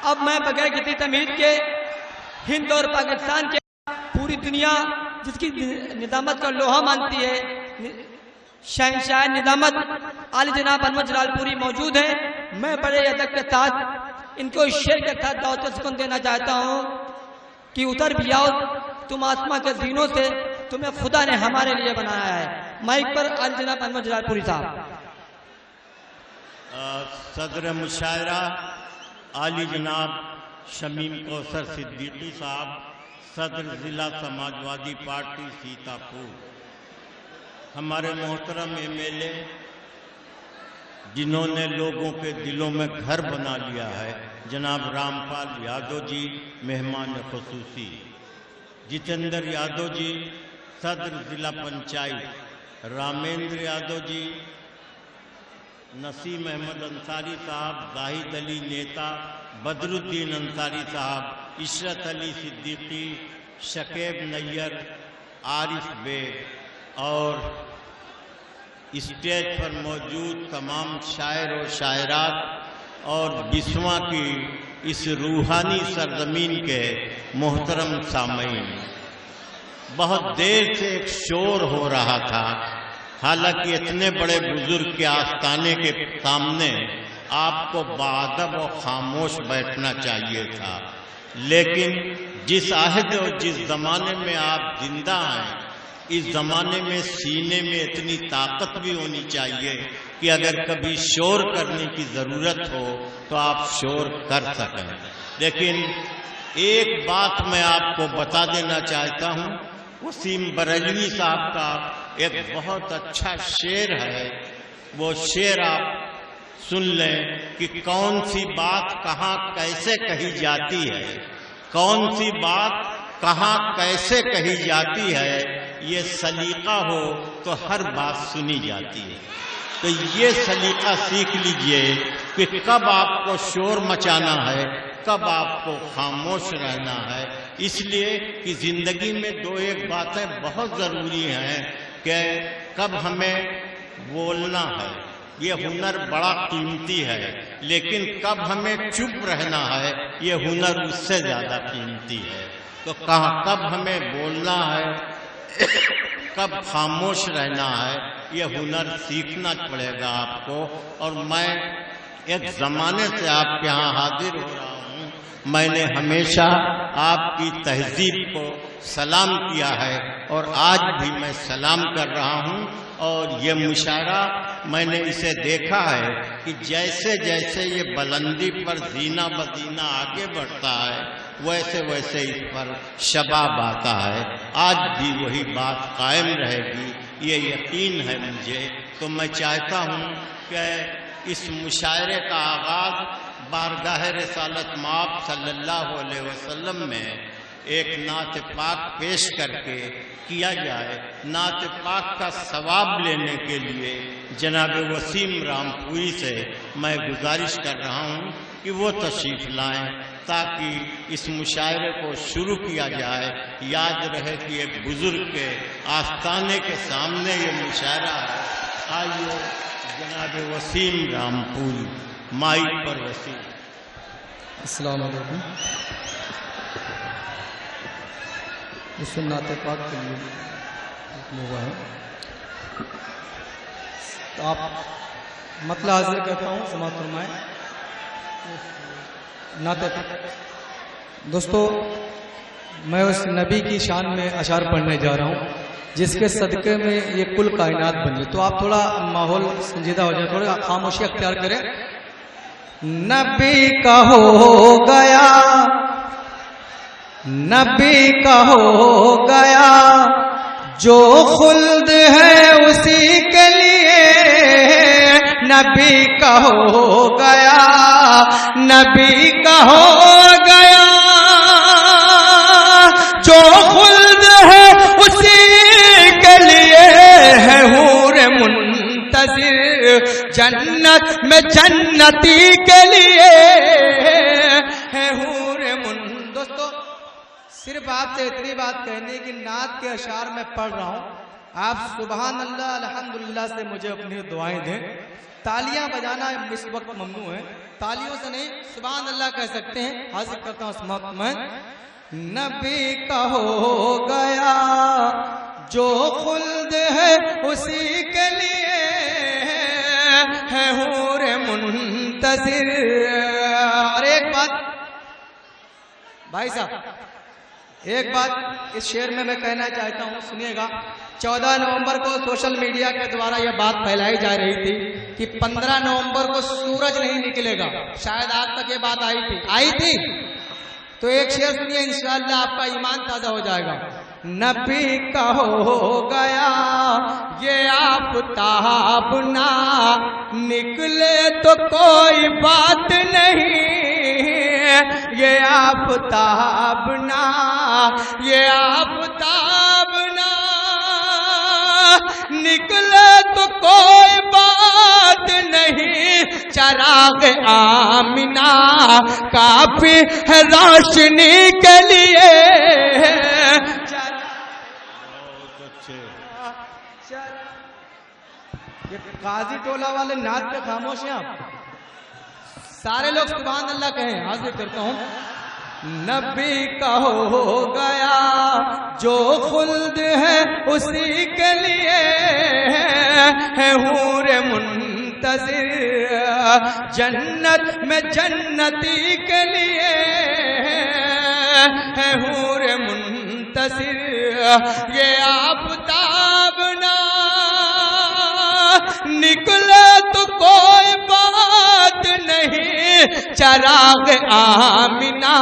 اب میں بغیر کسی تمہید کے ہند اور پاکستان کے پوری دنیا جس کی ندامت کا لوہا مانتی ہے، شہنشاہ ندامت عالی جناب انور جلال پوری موجود ہیں. میں بڑے ادب کے ساتھ ان کو اس شعر کے ساتھ دعوت سکون دینا چاہتا ہوں کہ اتر بھی آؤ تم آسماں کے زینوں سے، تمہیں خدا نے ہمارے لیے بنایا ہے. مائک پر عالی جناب انور جلال پوری صاحب. صدر مشاعرہ عالی جناب شمیم کوثر صدیقی صاحب، صدر ضلع سماجوادی پارٹی سیتاپور، ہمارے محترم MLA جنہوں نے لوگوں کے دلوں میں گھر بنا لیا ہے، جناب رام پال یادو جی مہمان خصوصی، جتیندر یادو جی صدر ضلع پنچایت، رامندر یادو جی، نسیم احمد انصاری صاحب، زاہد علی نیتا، بدر الدین انصاری صاحب، عشرت علی صدیقی، شکیب نیر، عارف بیگ اور اسٹیج پر موجود تمام شاعر و شاعرات اور بسواں کی اس روحانی سرزمین کے محترم سامعین. بہت دیر سے ایک شور ہو رہا تھا، حالانکہ اتنے بڑے بزرگ کے آستانے کے سامنے آپ کو باادب و خاموش بیٹھنا چاہیے تھا، لیکن جس عہد اور جس زمانے میں آپ زندہ ہیں، اس زمانے میں سینے میں اتنی طاقت بھی ہونی چاہیے کہ اگر کبھی شور کرنے کی ضرورت ہو تو آپ شور کر سکیں. لیکن ایک بات میں آپ کو بتا دینا چاہتا ہوں، وسیم بریلوی صاحب کا ایک بہت اچھا شعر ہے، وہ شعر آپ سن لیں کہ کون سی بات کہاں کیسے کہی جاتی ہے، کون سی بات کہاں کیسے کہی جاتی ہے. یہ سلیقہ ہو تو ہر بات سنی جاتی ہے. تو یہ سلیقہ سیکھ لیجئے کہ کب آپ کو شور مچانا ہے، کب آپ کو خاموش رہنا ہے. اس لیے کہ زندگی میں دو ایک باتیں بہت ضروری ہیں کہ کب ہمیں بولنا ہے، یہ ہنر بڑا قیمتی ہے، لیکن کب ہمیں چپ رہنا ہے، یہ ہنر اس سے زیادہ قیمتی ہے. تو کب ہمیں بولنا ہے، کب خاموش رہنا ہے، یہ ہنر سیکھنا پڑے گا آپ کو. اور میں ایک زمانے سے آپ کے ہاں حاضر ہو رہا ہوں، میں نے ہمیشہ آپ کی تہذیب کو سلام کیا ہے اور آج بھی میں سلام کر رہا ہوں. اور یہ مشاعرہ میں نے اسے دیکھا ہے کہ جیسے جیسے یہ بلندی پر زینہ بدینہ آگے بڑھتا ہے، ویسے ویسے اس پر شباب آتا ہے. آج بھی وہی بات قائم رہے گی، یہ یقین ہے مجھے. تو میں چاہتا ہوں کہ اس مشاعرے کا آغاز بارگاہ رسالت مآب صلی اللہ علیہ وسلم میں ایک نعت پاک پیش کر کے کیا جائے. نعت پاک کا ثواب لینے کے لیے جناب وسیم رام پوری سے میں گزارش کر رہا ہوں کہ وہ تشریف لائیں تاکہ اس مشاعرے کو شروع کیا جائے. یاد رہے کہ ایک بزرگ کے آستانے کے سامنے یہ مشاعرہ ہے. آئیے جناب وسیم رام پوری، مائک پر وسیم. السلام علیکم. اس نعت پاک کے لیے ہوا ہے تو آپ مطلع حاضر کہتا ہوں، سماعت فرمائیں. نعت دوستو، میں اس نبی کی شان میں اشعار پڑھنے جا رہا ہوں جس کے صدقے میں یہ کل کائنات بنی. تو آپ تھوڑا ماحول سنجیدہ ہو جائے، تھوڑا خاموشی اختیار کریں. نبی کا ہو گیا، نبی کا ہو گیا، جو خلد ہے اسی کے لیے. نبی کا ہو گیا، نبی کا ہو گیا، جو خلد ہے اسی کے لیے. ہے حور منتظر جنت میں جنتی کے لیے. ہے حور دوستو، صرف آپ سے اتنی بات کہنے کی نعت کے اشعار میں پڑھ رہا ہوں، آپ سبحان اللہ الحمدللہ سے مجھے اپنی دعائیں دیں. تالیاں بجانا اس وقت ممنوع ہے. تالیوں سے نہیں سبحان اللہ کہہ سکتے ہیں. حاضر کرتا ہوں اس موقع میں. نبی کا ہو گیا جو خلد ہے اسی کے لیے ہے حور منتظر. اور ایک بات بھائی صاحب، ایک بات اس شعر میں کہنا چاہتا ہوں، سنیے گا. 14 نومبر کو سوشل میڈیا کے دوارا یہ بات پھیلائی جا رہی تھی کہ 15 نومبر کو سورج نہیں نکلے گا. شاید آپ تک یہ بات آئی تھی. تو ایک شعر سنیے، انشاءاللہ آپ کا ایمان تازہ ہو جائے گا. نبی کا ہو گیا یہ آفتاب نہ نکلے تو کوئی بات نہیں، یہ آفتاب نہ نکلے تو کوئی بات نہیں. چراغ آمنہ کافی ہے روشنی کے لیے. یہ قاضی ٹولہ والے نعت پہ خاموش ہیں آپ سارے لوگ سبحان اللہ کہیں. حاضر کرتا ہوں. نبی کا ہو گیا جو خلد ہے اسی کے لیے ہے حور منتظر. جنت میں جنتی کے لیے ہے حور منتظر. یہ آفتاب نہ نکلے تو کوئی بات نہیں. چراغ آمنہ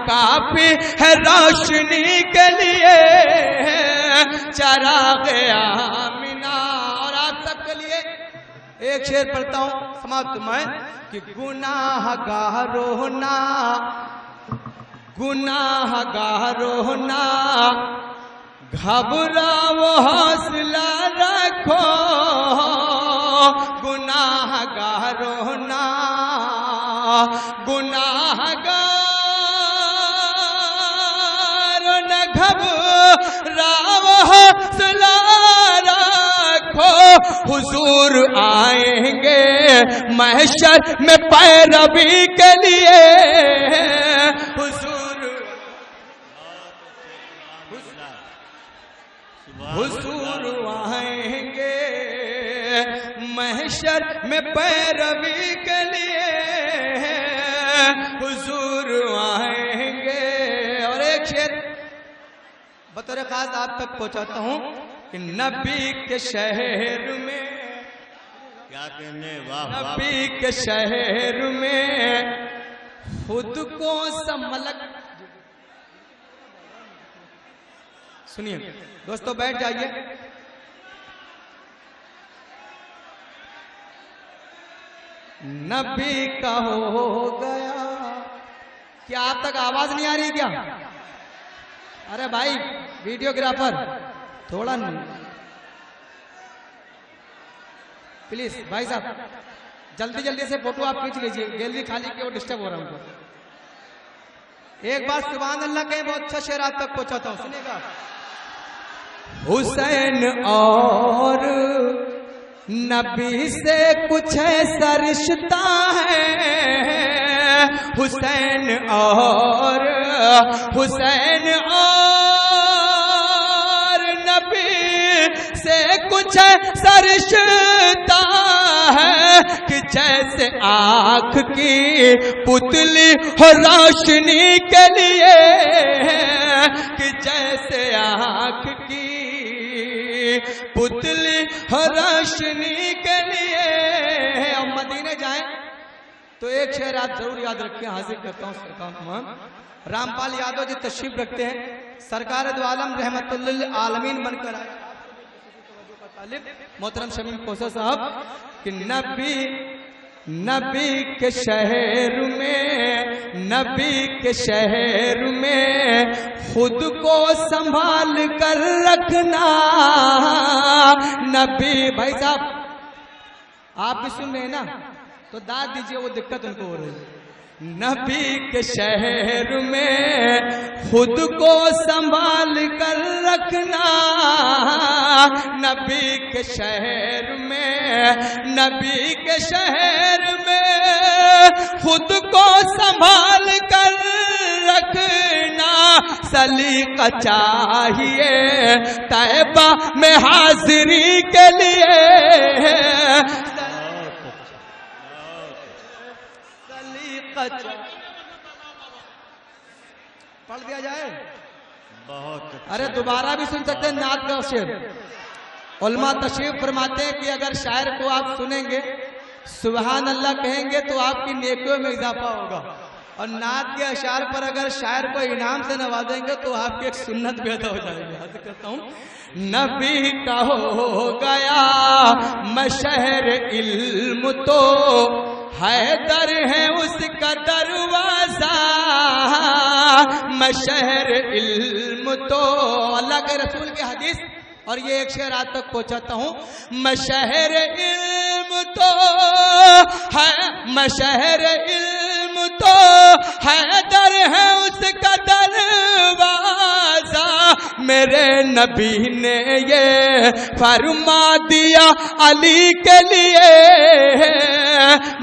کافی ہے روشنی کے لیے. چراغ آمنہ. اور آپ سب کے لیے ایک شعر پڑھتا ہوں سماعت میں کہ گناہ گارو نہ گھبراؤ حوصلہ رکھو. گناہ گار نہ گھبراؤ حوصلہ رکھو. حضور آئیں گے محشر میں پیروی کے لیے. حضور آئیں گے محشر میں پیروی کے لیے. حضور آئیں گے. اور ایک شعر بطور خاص آپ تک پہنچاتا ہوں کہ نبی کے شہر میں کیا کہنے واہ نبی کے شہر میں خود کو سملک. سنیے دوستو بیٹھ جائیے. نبی کا ہو گیا. کیا آپ تک آواز نہیں آ رہی کیا؟ ارے بھائی ویڈیوگرافر تھوڑا پلیز بھائی صاحب جلدی سے فوٹو آپ کھینچ لیجیے. گیلری خالی کے وہ ڈسٹرب ہو رہا ہوں. ایک بات سبحان اللہ کہیں بہت اچھا شعر آپ تک پہنچاتا ہوں، سنیے گا. حسین اور نبی سے کچھ ایسا رشتہ ہے. حسین اور نبی سے کچھ ایسا رشتہ ہے کہ جیسے آنکھ کی پتلی ہو روشنی کے لیے. کہ جیسے آنکھ کی پتلی ہو روشنی کے لیے. ہم مدینے جائیں تو ایک شعر آپ ضرور یاد رکھیں. حاضر کرتا ہوں سرکار رام پال یادو جی تشریف رکھتے ہیں. سرکار دو عالم رحمت للعالمین بن کر آئے. محترم شمیم کوثر صاحب کہ نبی کے شہر میں خود کو سنبھال کر رکھنا. نبی بھائی صاحب آپ بھی سن رہے ہیں نا تو داد دیجئے، وہ دقت ان کو ہو رہی ہے. نبی کے شہر میں خود کو سنبھال کر رکھنا. نبی کے شہر میں خود کو سنبھال کر رکھنا سلیقہ چاہیے طیبہ میں حاضری کے لیے سلیقہ پڑھ دیا جائے بہت ارے دوبارہ بھی سن سکتے ہیں نعت کا شعر علماء تشریف فرماتے ہیں کہ اگر شاعر کو آپ سنیں گے سبحان اللہ کہیں گے تو آپ کی نیکیوں میں اضافہ ہوگا اور نعت کے اشعار پر اگر شاعر کو انعام سے نوازیں گے تو آپ کی ایک سنت پیدا ہو جائے گی عرض کرتا ہوں نبی کا ہو گیا مشہر علم تو حیدر ہے اس کا دروازہ مشہر علم تو اللہ کے رسول کی حدیث اور یہ ایک شعر آج تک پہنچاتا ہوں مشہر علم تو ہے مشہر علم تو حیدر ہے اس کا دروازہ میرے نبی نے یہ فرما دیا علی کے لیے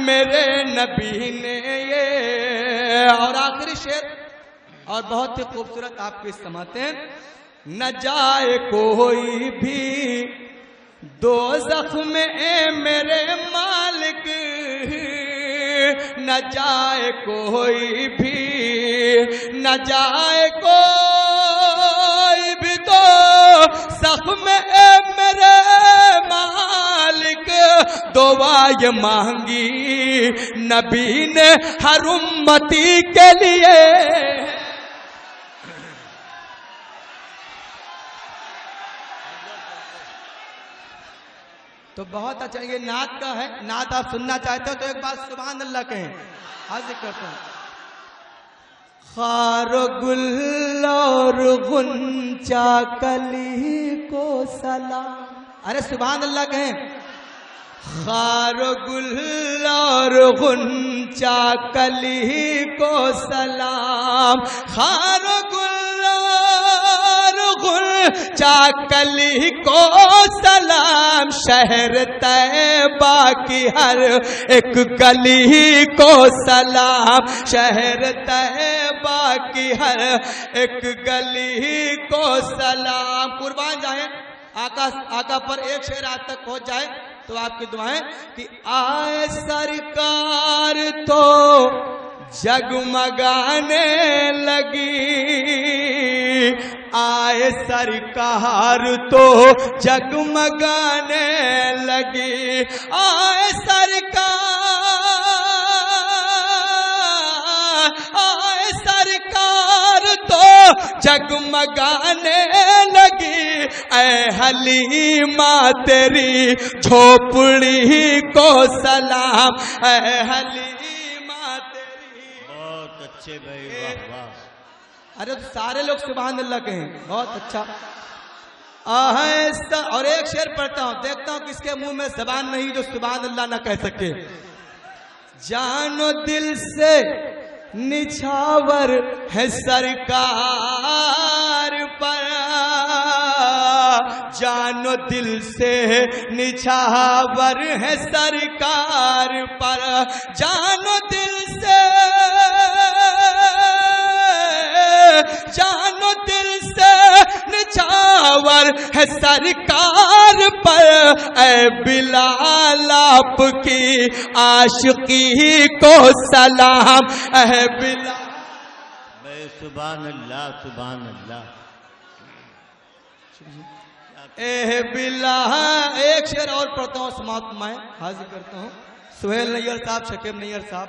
میرے نبی نے یہ اور آخری شعر اور بہت ہی خوبصورت آپ کو سماتے ہیں نہ جائے کوئی بھی دوزخ میں اے میرے مالک نہ جائے کوئی بھی نہ جائے کوئی بھی دوزخ میں اے میرے مالک دعا یہ مانگی نبی نے ہر امتی کے لیے تو بہت اچھا یہ نعت کا ہے نعت آپ سننا چاہتے ہو تو ایک بات سبحان اللہ کہیں حاضر کرتا ہوں خار و گل اور غنچہ کلی کو سلام ارے سبحان اللہ کہیں خار و گل اور غنچہ کلی کو سلام خار و گل اور غنچہ کلی کو سلام شہر طیبہ کی ہر ایک گلی کو سلام شہر طیبہ کی ہر ایک گلی کو سلام قربان جائیں آقا پر ایک شعر آج تک پہنچ جائے تو آپ کی دعائیں کہ آئے سرکار تو جگمگانے لگی آئے سرکار تو جگمگانے لگی آئے سرکار تو جگمگانے لگی اے حلیمہ تیری جھوپڑی کو سلام اے حلیمہ تیری بہت اچھے بھائی واہ واہ ارے تو سارے لوگ سبحان اللہ کہیں بہت اچھا آہستہ اور ایک شعر پڑھتا ہوں دیکھتا ہوں کس کے منہ میں زبان نہیں جو سبحان اللہ نہ کہہ سکے جان و دل سے نچھاور ہے سرکار پر جان و دل سے نچھاور ہے سرکار پر جان و دل سے نچھاور ہے سرکار پر اے بلال آپ کی عاشقی کو سلام اے بلال بے سبحان اللہ سبحان اللہ اے بلال ایک شعر اور پڑھتا ہوں سماعت میں حاضر کرتا ہوں سہیل نیئر صاحب شکیب نیئر صاحب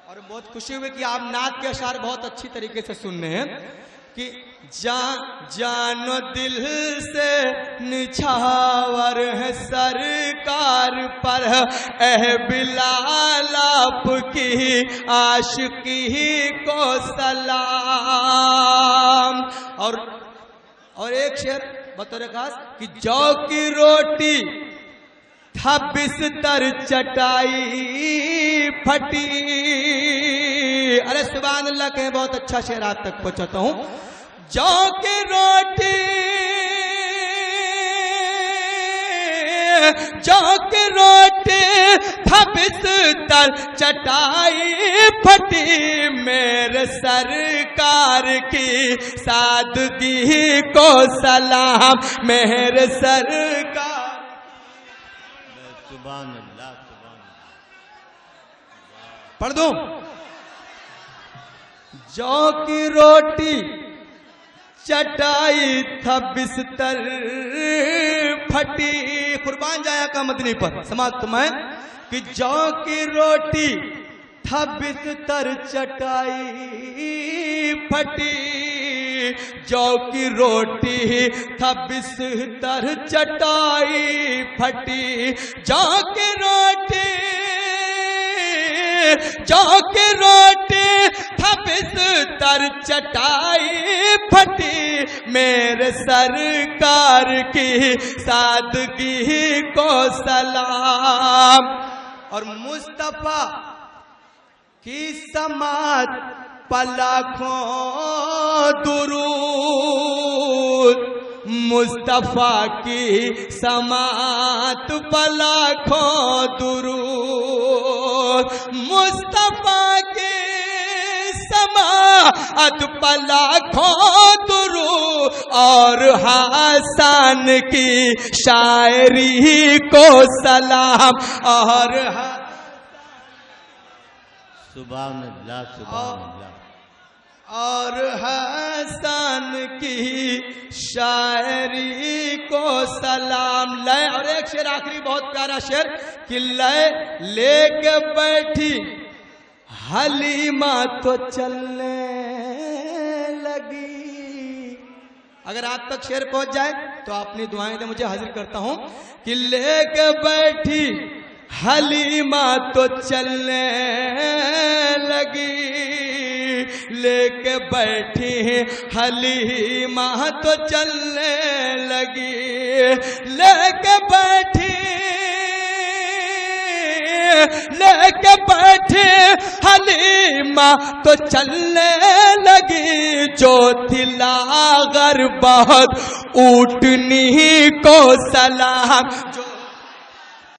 اور بہت خوشی ہوئی کہ آپ نعت کے اشعار بہت اچھی طریقے سے سن رہے ہیں کہ جان و دل سے نچھاور ہے سرکار پر اے بلال آپ کی عاشقی کو سلام اور ایک شعر بطور خاص کہ جو کی روٹی تھا بستر چٹائی پھٹی ارے سبحان اللہ کہیں بہت اچھا شعر آج تک پہنچاتا ہوں جو کی روٹی جو کہ روٹی تھا بستر چٹائی پھٹی میرے سرکار کی سادگی کو سلام میرے سرکار. سبحان اللہ سبحان اللہ. پڑھ دوں. جو کی روٹی چٹائی تھا بستر پھٹی. قربان جایا کا مدنی پر سماعت تمہیں کہ جو کی روٹی تھا بستر چٹائی پھٹی. جو کی روٹی تھا بستر چٹائی پھٹی. جو کی روٹی تھا بستر چٹائی پھٹی میرے سرکار کی سادگی کو سلام. اور مصطفیٰ کی سماعت پلاکھوں درود. مصطفیٰ کی سماعت پلاکھوں درود. مصطفیٰ کی سماعت پلاکھوں درود اور حسن کی شاعری کو سلام. اور سبحان اللہ سبحان اللہ. اور حسن کی شاعری کو سلام. لے اور ایک شعر آخری بہت پیارا شعر کہ لے کے بیٹھی حلیمہ تو چلنے لگی. اگر آپ تک شعر پہنچ جائے تو اپنی دعائیں دیں مجھے حاضر کرتا ہوں کہ لے کے بیٹھی حلیمہ تو چلنے لگی. لے کے بیٹھی حلیمہ تو چلنے لگی. لے کے بیٹھی حلیمہ تو چلنے لگی. جو تھی لاغر بہت اونٹنی کو سلام. جو